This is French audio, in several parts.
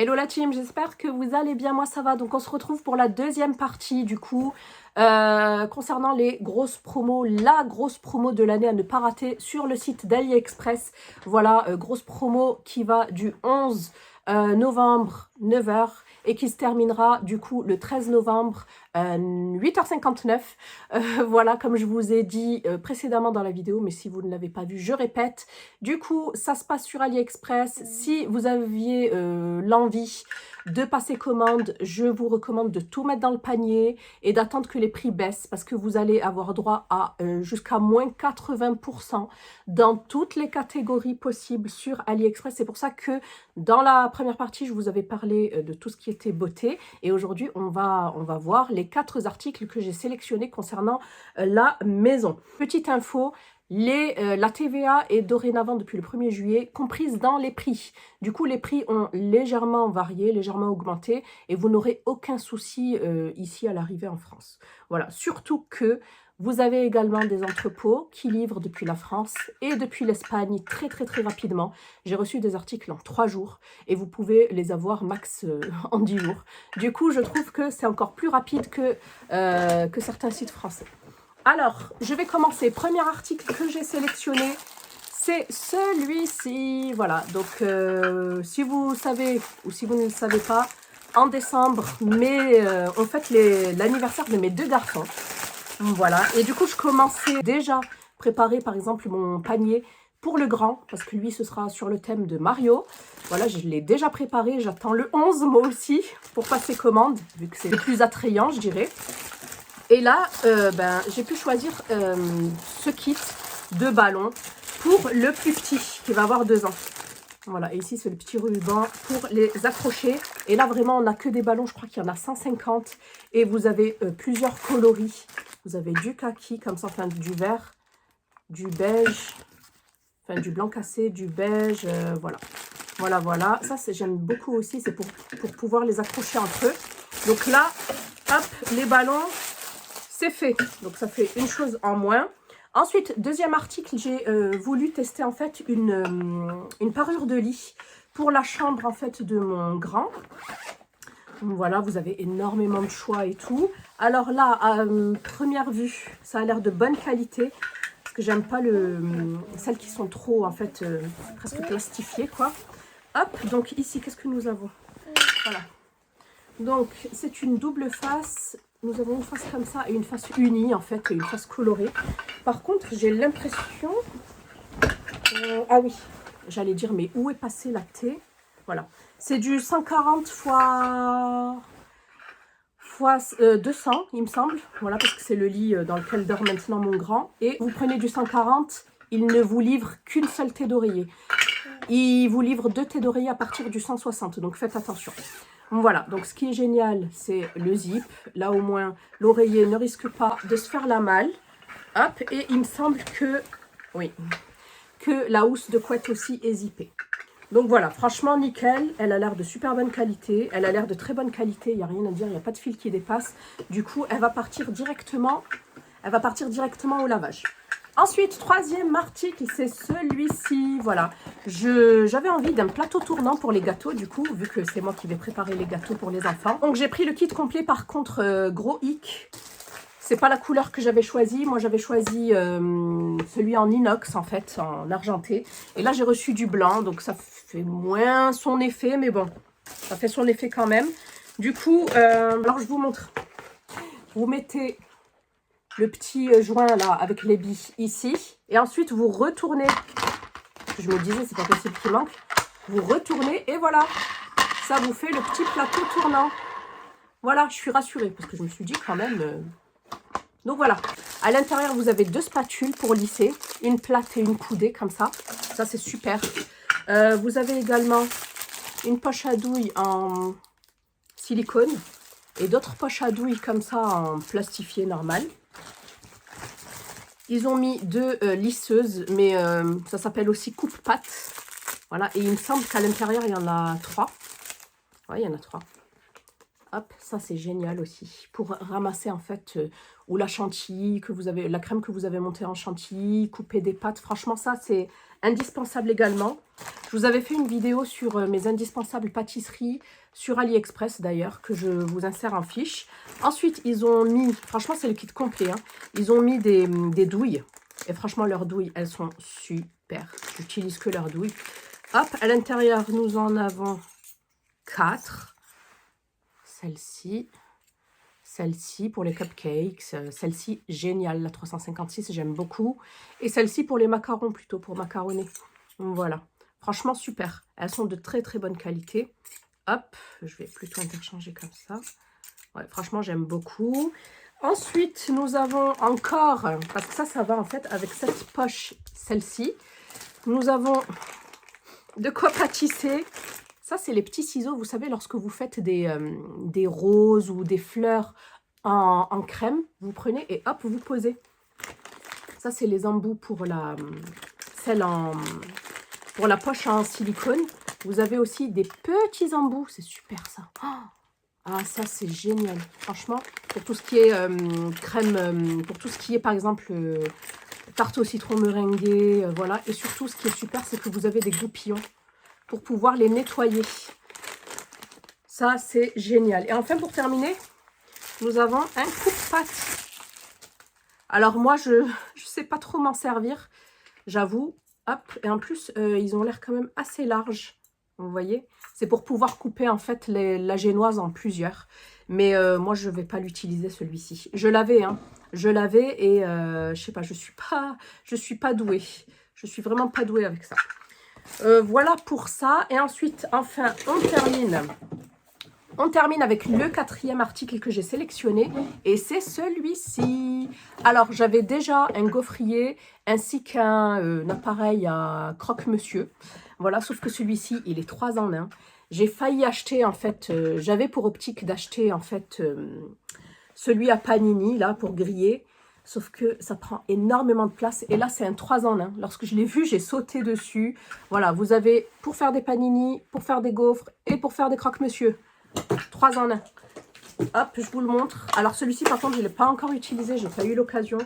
Hello la team, j'espère que vous allez bien, moi ça va. Donc on se retrouve pour la deuxième partie du coup concernant les grosses promos, la grosse promo de l'année à ne pas rater sur le site d'AliExpress. Voilà, grosse promo qui va du 11 novembre 9h et qui se terminera du coup le 13 novembre 8h59. Voilà, comme je vous ai dit précédemment dans la vidéo, mais si vous ne l'avez pas vu, je répète. Du coup, ça se passe sur AliExpress. Si vous aviez l'envie de passer commande, je vous recommande de tout mettre dans le panier et d'attendre que les prix baissent parce que vous allez avoir droit à jusqu'à moins 80% dans toutes les catégories possibles sur AliExpress. C'est pour ça que dans la première partie, je vous avais parlé de tout ce qui était beauté et aujourd'hui, on va voir les 4 articles que j'ai sélectionnés concernant la maison. Petite info, la TVA est dorénavant depuis le 1er juillet comprise dans les prix. Du coup, les prix ont légèrement varié, légèrement augmenté et vous n'aurez aucun souci ici à l'arrivée en France. Voilà, surtout que vous avez également des entrepôts qui livrent depuis la France et depuis l'Espagne très rapidement. J'ai reçu des articles en 3 jours et vous pouvez les avoir max en 10 jours. Du coup, je trouve que c'est encore plus rapide que certains sites français. Alors, je vais commencer. Premier article que j'ai sélectionné, c'est celui-ci. Voilà, donc si vous savez ou si vous ne le savez pas, en décembre, on fête l'anniversaire de mes 2 garçons. Voilà, et du coup, je commençais déjà à préparer par exemple mon panier pour le grand, parce que lui, ce sera sur le thème de Mario. Voilà, je l'ai déjà préparé, j'attends le 11 moi aussi pour passer commande, vu que c'est le plus attrayant, je dirais. Et là, j'ai pu choisir ce kit de ballons pour le plus petit, qui va avoir 2 ans. Voilà, et ici, c'est le petit ruban pour les accrocher. Et là, vraiment, on n'a que des ballons, je crois qu'il y en a 150. Et vous avez plusieurs coloris. Vous avez du kaki, comme ça, enfin du vert, du beige, enfin du blanc cassé, du beige, voilà. Voilà. Ça, j'aime beaucoup aussi, c'est pour pouvoir les accrocher entre eux. Donc là, hop, les ballons, c'est fait. Donc ça fait une chose en moins. Ensuite, deuxième article, j'ai voulu tester en fait une parure de lit pour la chambre en fait de mon grand. Voilà, vous avez énormément de choix et tout. Alors là, à première vue, ça a l'air de bonne qualité. Parce que j'aime pas celles qui sont trop en fait presque plastifiées quoi. Hop, donc ici, qu'est-ce que nous avons? Voilà. Donc, c'est une double face. Nous avons une face comme ça et une face unie, en fait, et une face colorée. Par contre, j'ai l'impression... ah oui, j'allais dire, mais où est passée la T? Voilà. C'est du 140 fois 200, il me semble. Voilà, parce que c'est le lit dans lequel dort maintenant mon grand. Et vous prenez du 140, il ne vous livre qu'une seule thé d'oreiller. Il vous livre 2 thés d'oreiller à partir du 160, donc faites attention. Voilà, donc ce qui est génial, c'est le zip. Là, au moins, l'oreiller ne risque pas de se faire la malle. Hop, et il me semble que, oui, que la housse de couette aussi est zippée. Donc voilà, franchement, nickel. Elle a l'air de super bonne qualité. Elle a l'air de très bonne qualité, il n'y a rien à dire, il n'y a pas de fil qui dépasse. Du coup, elle va partir directement au lavage. Ensuite, troisième article, c'est celui-ci. Voilà, j'avais envie d'un plateau tournant pour les gâteaux, du coup, vu que c'est moi qui vais préparer les gâteaux pour les enfants. Donc, j'ai pris le kit complet, par contre, gros hic. C'est pas la couleur que j'avais choisie. Moi, j'avais choisi celui en inox, en fait, en argenté. Et là, j'ai reçu du blanc, donc ça fait moins son effet, mais bon, ça fait son effet quand même. Du coup, alors je vous montre. Vous mettez le petit joint là avec les billes ici et ensuite vous retournez, je me disais c'est pas possible qu'il manque, vous retournez et voilà, ça vous fait le petit plateau tournant. Voilà, je suis rassurée parce que je me suis dit quand même donc voilà, à l'intérieur vous avez 2 spatules pour lisser, une plate et une coudée comme ça c'est super. Vous avez également une poche à douille en silicone et d'autres poches à douille comme ça en plastifié normal. Ils ont mis 2 lisseuses, mais ça s'appelle aussi coupe-pâte. Voilà, et il me semble qu'à l'intérieur, il y en a 3. Ouais, il y en a 3. Hop, ça c'est génial aussi. Pour ramasser en fait, ou la chantilly, que vous avez, la crème que vous avez montée en chantilly, couper des pâtes. Franchement, ça c'est indispensable également. Je vous avais fait une vidéo sur mes indispensables pâtisseries, sur AliExpress d'ailleurs, que je vous insère en fiche. Ensuite, ils ont mis, franchement c'est le kit complet, hein, ils ont mis des douilles. Et franchement, leurs douilles, elles sont super. J'utilise que leurs douilles. Hop, à l'intérieur, nous en avons 4. Celle-ci pour les cupcakes, celle-ci géniale, la 356, j'aime beaucoup. Et celle-ci pour les macarons, plutôt pour macaronner. Voilà, franchement super. Elles sont de très très bonne qualité. Hop, je vais plutôt interchanger comme ça. Ouais, franchement, j'aime beaucoup. Ensuite, nous avons encore, parce que ça va en fait avec cette poche, celle-ci. Nous avons de quoi pâtisser. Ça, c'est les petits ciseaux, vous savez, lorsque vous faites des roses ou des fleurs en crème, vous prenez et hop, vous posez. Ça, c'est les embouts pour la poche en silicone. Vous avez aussi des petits embouts, c'est super ça. Ah, ça, c'est génial. Franchement, pour tout ce qui est crème, pour tout ce qui est, par exemple, tarte au citron meringuée, voilà. Et surtout, ce qui est super, c'est que vous avez des goupillons pour pouvoir les nettoyer. Ça, c'est génial. Et enfin, pour terminer, nous avons un coupe-pâte. Alors, moi, je ne sais pas trop m'en servir, j'avoue. Hop, et en plus, ils ont l'air quand même assez larges. Vous voyez, c'est pour pouvoir couper, en fait, la génoise en plusieurs. Mais moi, je ne vais pas l'utiliser, celui-ci. Je l'avais, hein. Je l'avais et je sais pas, je suis pas douée. Je suis vraiment pas douée avec ça. Voilà pour ça. Et ensuite, enfin, on termine avec le 4e article que j'ai sélectionné. Et c'est celui-ci. Alors, j'avais déjà un gaufrier ainsi qu'un appareil à croque-monsieur. Voilà, sauf que celui-ci, il est 3 en 1. J'ai failli acheter, en fait, j'avais pour optique d'acheter, en fait, celui à panini, là, pour griller. Sauf que ça prend énormément de place. Et là, c'est un 3 en 1. Lorsque je l'ai vu, j'ai sauté dessus. Voilà, vous avez pour faire des panini, pour faire des gaufres et pour faire des croque-monsieur. 3 en 1. Hop, je vous le montre. Alors, celui-ci, par contre, je ne l'ai pas encore utilisé. Je n'ai pas eu l'occasion.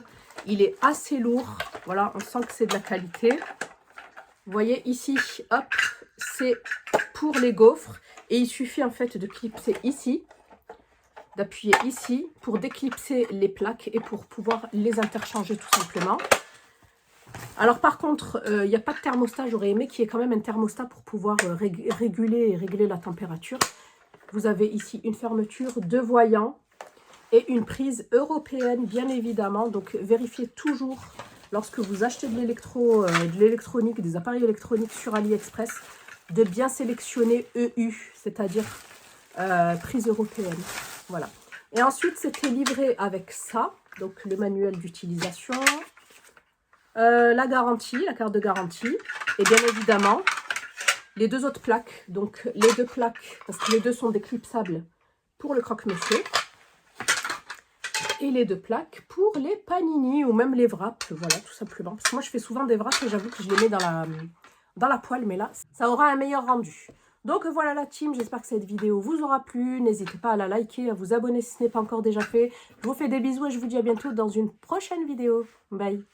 Il est assez lourd. Voilà, on sent que c'est de la qualité. Vous voyez, ici, hop, c'est pour les gaufres. Et il suffit, en fait, de clipser ici. D'appuyer ici pour déclipser les plaques et pour pouvoir les interchanger tout simplement. Alors par contre, il n'y a pas de thermostat. J'aurais aimé qu'il y ait quand même un thermostat pour pouvoir régler la température. Vous avez ici une fermeture, 2 voyants et une prise européenne bien évidemment. Donc vérifiez toujours lorsque vous achetez de l'électronique, des appareils électroniques sur AliExpress, de bien sélectionner EU, c'est-à-dire prise européenne. Voilà. Et ensuite, c'était livré avec ça, donc le manuel d'utilisation, la garantie, la carte de garantie, et bien évidemment, les 2 autres plaques. Donc, les 2 plaques, parce que les 2 sont déclipsables pour le croque-monsieur, et les 2 plaques pour les panini, ou même les wraps, voilà, tout simplement. Parce que moi, je fais souvent des wraps et j'avoue que je les mets dans la poêle, mais là, ça aura un meilleur rendu. Donc voilà la team, j'espère que cette vidéo vous aura plu. N'hésitez pas à la liker, à vous abonner si ce n'est pas encore déjà fait. Je vous fais des bisous et je vous dis à bientôt dans une prochaine vidéo. Bye.